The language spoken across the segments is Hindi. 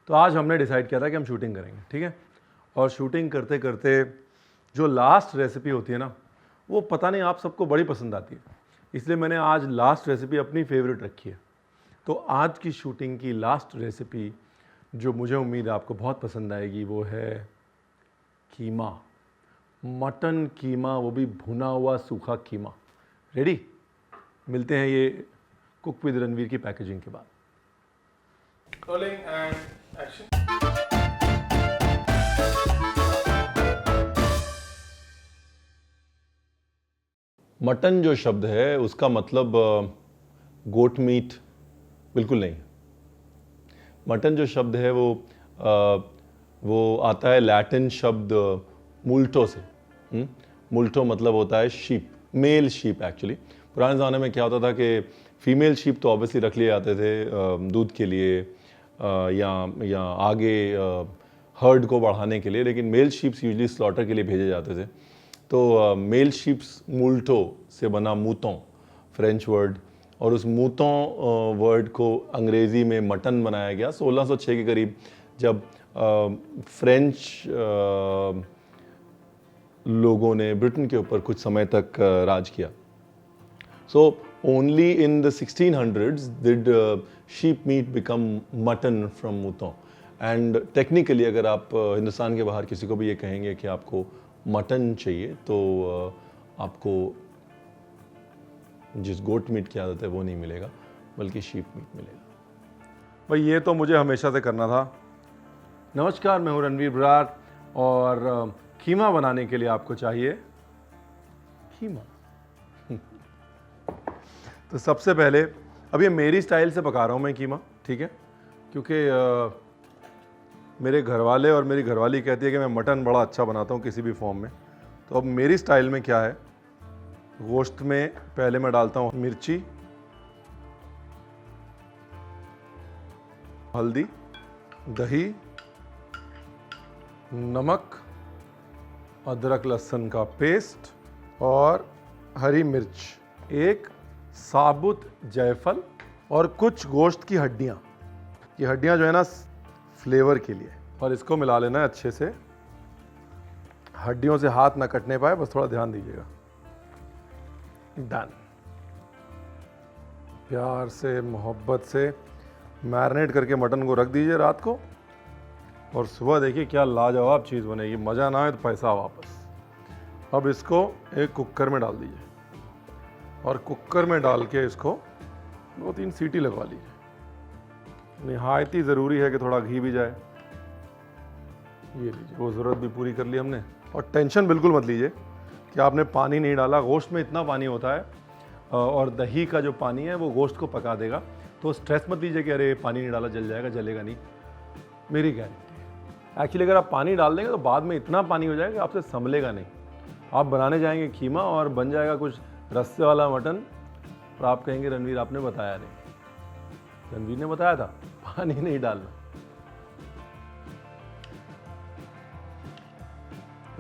तो आज हमने डिसाइड किया था कि हम शूटिंग करेंगे, ठीक है। और शूटिंग करते करते जो लास्ट रेसिपी होती है ना, वो पता नहीं आप सबको बड़ी पसंद आती है, इसलिए मैंने आज लास्ट रेसिपी अपनी फेवरेट रखी है। तो आज की शूटिंग की लास्ट रेसिपी जो मुझे उम्मीद है आपको बहुत पसंद आएगी वो है कीमा, मटन कीमा, वो भी भुना हुआ सूखा कीमा। रेडी? मिलते हैं ये कुक विद रणवीर की पैकेजिंग के बाद। Rolling and action. मटन जो शब्द है उसका मतलब गोट मीट बिल्कुल नहीं। मटन जो शब्द है वो आता है लैटिन शब्द मुल्टो से। मुल्टो मतलब होता है शीप, मेल शीप एक्चुअली। पुराने ज़माने में क्या होता था कि फीमेल शीप तो ऑब्वियसली रख लिए जाते थे दूध के लिए या आगे हर्ड को बढ़ाने के लिए, लेकिन मेल शीप्स यूजली स्लॉटर के लिए भेजे जाते थे। तो मेल शीप्स मूल्टो से बना मूतों, फ्रेंच वर्ड, और उस मूतों वर्ड को अंग्रेज़ी में मटन बनाया गया 1606 के करीब, जब फ्रेंच लोगों ने ब्रिटेन के ऊपर कुछ समय तक राज किया। So only in the 1600s did sheep meat become mutton from mouton. And technically अगर आप हिंदुस्तान के बाहर किसी को भी ये कहेंगे कि आपको मटन चाहिए तो आपको जिस गोट मीट की आदत है वो नहीं मिलेगा, बल्कि शीप मीट मिलेगा। भाई ये तो मुझे हमेशा से करना था। नमस्कार, मैं हूँ रणवीर बरार और कीमा बनाने के लिए आपको चाहिए कीमा। तो सबसे पहले, अब ये मेरी स्टाइल से पका रहा हूँ मैं कीमा, ठीक है, क्योंकि मेरे घरवाले और मेरी घरवाली कहती है कि मैं मटन बड़ा अच्छा बनाता हूँ किसी भी फॉर्म में। तो अब मेरी स्टाइल में क्या है, गोश्त में पहले मैं डालता हूँ मिर्ची, हल्दी, दही, नमक, अदरक लहसुन का पेस्ट और हरी मिर्च, एक साबुत जायफल और कुछ गोश्त की हड्डियाँ। ये हड्डियाँ जो है ना फ्लेवर के लिए, और इसको मिला लेना है अच्छे से। हड्डियों से हाथ ना कटने पाए, बस थोड़ा ध्यान दीजिएगा। डन। प्यार से, मोहब्बत से मैरिनेट करके मटन को रख दीजिए रात को, और सुबह देखिए क्या लाजवाब चीज़ बनेगी। मज़ा ना आए तो पैसा वापस। अब इसको एक कुकर में डाल दीजिए और कुकर में डाल के इसको 2-3 सीटी लगवा लीजिए। निहायत ही ज़रूरी है कि थोड़ा घी भी जाए। ये लीजिए, वो ज़रूरत भी पूरी कर ली हमने। और टेंशन बिल्कुल मत लीजिए कि आपने पानी नहीं डाला, गोश्त में इतना पानी होता है और दही का जो पानी है वो गोश्त को पका देगा। तो स्ट्रेस मत लीजिए कि अरे पानी नहीं डाला, जल जाएगा, जलेगा नहीं। मेरी गारंटी है। एक्चुअली अगर आप पानी डाल देंगे तो बाद में इतना पानी हो जाएगा आपसे संभलेगा नहीं। आप बनाने जाएंगे कीमा और बन जाएगा कुछ रस्से वाला मटन, और आप कहेंगे रणवीर आपने बताया नहीं। रणवीर ने बताया था पानी नहीं डालना।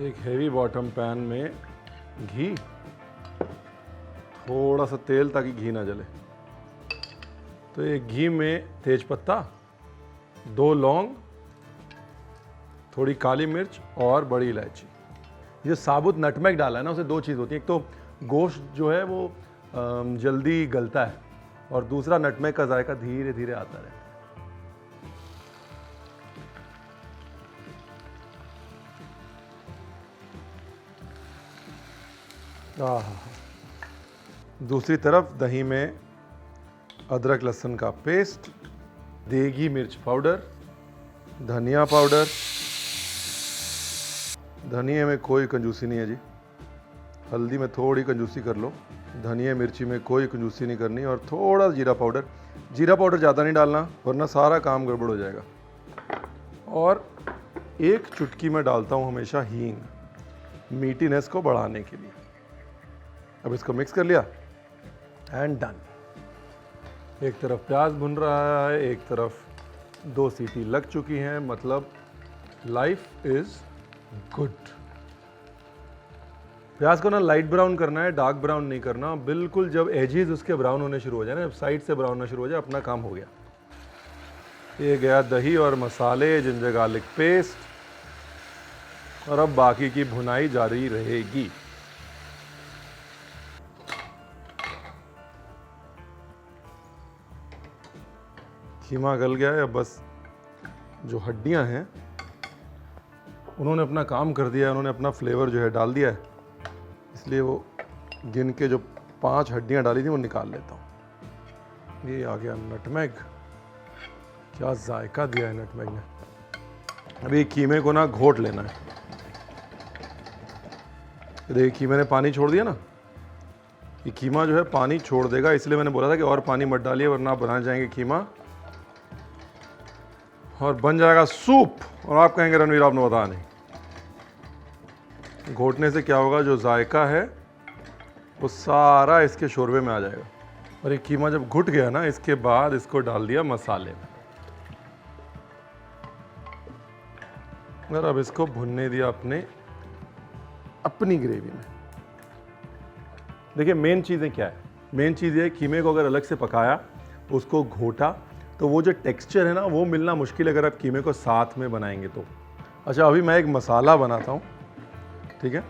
एक हेवी बॉटम पैन में घी, थोड़ा सा तेल ताकि घी ना जले। तो एक घी में तेज पत्ता, 2 लौंग, थोड़ी काली मिर्च और बड़ी इलायची। ये साबुत नटमेग डाला है ना, उसे 2 चीज़ होती है। एक तो गोश्त जो है वो जल्दी गलता है, और दूसरा नटमेग का जायका धीरे धीरे आता रहता है। दूसरी तरफ दही में अदरक लहसुन का पेस्ट, देगी मिर्च पाउडर, धनिया पाउडर। धनिया में कोई कंजूसी नहीं है जी, हल्दी में थोड़ी कंजूसी कर लो, धनिया मिर्ची में कोई कंजूसी नहीं करनी, और थोड़ा जीरा पाउडर। जीरा पाउडर ज़्यादा नहीं डालना वरना सारा काम गड़बड़ हो जाएगा। और एक चुटकी में डालता हूँ हमेशा हींग, मीठीनेस को बढ़ाने के लिए। अब इसको मिक्स कर लिया एंड डन। एक तरफ प्याज भुन रहा है, एक तरफ 2 सीटी लग चुकी हैं, मतलब लाइफ इज गुड। प्याज को ना लाइट ब्राउन करना है, डार्क ब्राउन नहीं करना। बिल्कुल जब एजेस उसके ब्राउन होने शुरू हो जाए ना, साइड से ब्राउन होना शुरू हो जाए, अपना काम हो गया। ये गया दही और मसाले, जिंजर गार्लिक पेस्ट, और अब बाकी की भुनाई जारी रहेगी। कीमा गल गया है, अब बस जो हड्डियां हैं उन्होंने अपना काम कर दिया है, उन्होंने अपना फ्लेवर जो है डाल दिया है, इसलिए वो गिन के जो 5 हड्डियां डाली थी वो निकाल लेता हूँ। ये आ गया नटमेग, क्या जायका दिया है नटमेग ने। अभी कीमे को ना घोट लेना है। देखिए कीमे ने पानी छोड़ दिया ना, ये कीमा जो है पानी छोड़ देगा, इसलिए मैंने बोला था कि और पानी मत डालिए वरना आप बना जाएंगे कीमा और बन जाएगा सूप, और आप कहेंगे रणवीर आपने बताया नहीं। घोटने से क्या होगा, जो जायका है वो सारा इसके शोरबे में आ जाएगा। और ये कीमा जब घुट गया ना, इसके बाद इसको डाल दिया मसाले में और अब इसको भुनने दिया अपनी ग्रेवी में। देखिए मेन चीज़ें क्या है, मेन चीज़ ये कीमे को अगर अलग से पकाया, उसको घोटा, तो वो जो टेक्सचर है ना वो मिलना मुश्किल है अगर आप कीमे को साथ में बनाएंगे तो। अच्छा अभी मैं एक मसाला बनाता हूँ, ठीक है।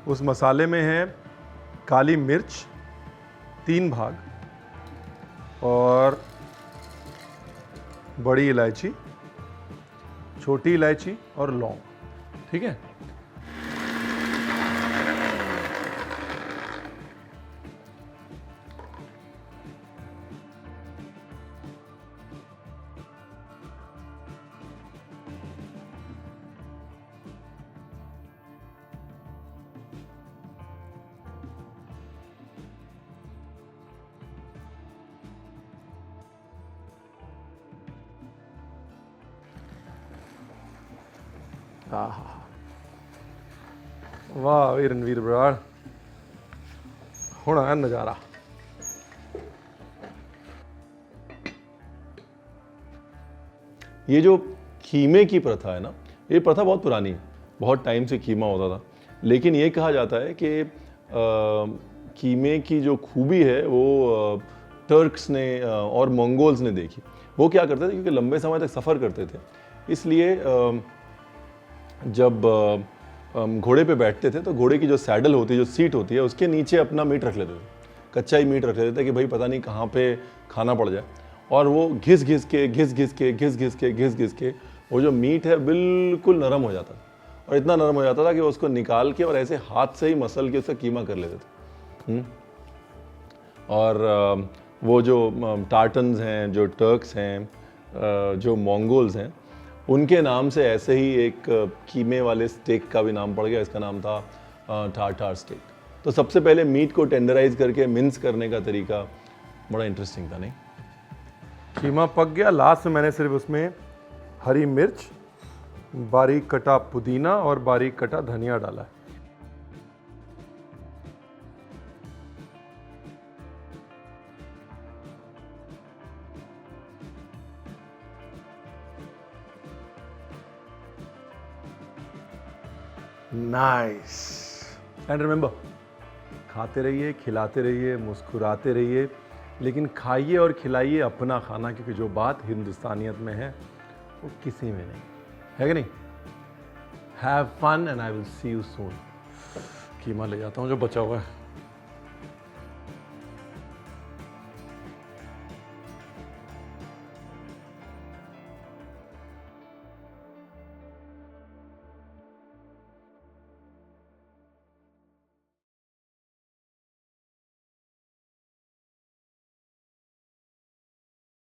उस मसाले में है काली मिर्च 3 भाग और बड़ी इलायची, छोटी इलायची और लौंग, ठीक है। वाह भाई रणवीर बराड़, होना है नज़ारा। ये जो कीमे की प्रथा है ना, ये प्रथा बहुत पुरानी है, बहुत टाइम से कीमा होता था। लेकिन ये कहा जाता है कि कीमे की जो खूबी है वो टर्क्स ने और मंगोल्स ने देखी। वो क्या करते थे, क्योंकि लंबे समय तक सफ़र करते थे, इसलिए जब घोड़े पे बैठते थे तो घोड़े की जो सैडल होती है, जो सीट होती है, उसके नीचे अपना मीट रख लेते थे, कच्चा ही मीट रख लेते थे कि भाई पता नहीं कहाँ पे खाना पड़ जाए। और वो घिस घिस के वो जो मीट है बिल्कुल नरम हो जाता था, और इतना नरम हो जाता था कि वो उसको निकाल के और ऐसे हाथ से ही मसल के उसका कीमा कर लेते थे। और वो जो टार्टन्स हैं, जो टर्क्स हैं, जो मंगोल्स हैं, उनके नाम से ऐसे ही एक कीमे वाले स्टेक का भी नाम पड़ गया। इसका नाम था टार्टार स्टेक। तो सबसे पहले मीट को टेंडराइज करके मिन्स करने का तरीका बड़ा इंटरेस्टिंग था, नहीं? कीमा पक गया, लास्ट में मैंने सिर्फ उसमें हरी मिर्च, बारीक कटा पुदीना और बारीक कटा धनिया डाला है। नाइस। एंड रिमेंबर, खाते रहिए, खिलाते रहिए, मुस्कुराते रहिए, लेकिन खाइए और खिलाइए अपना खाना, क्योंकि जो बात हिंदुस्तानियत में है वो किसी में नहीं है, कि नहीं? Have fun and I will see you soon. कीमा ले जाता हूँ जो बचा हुआ है।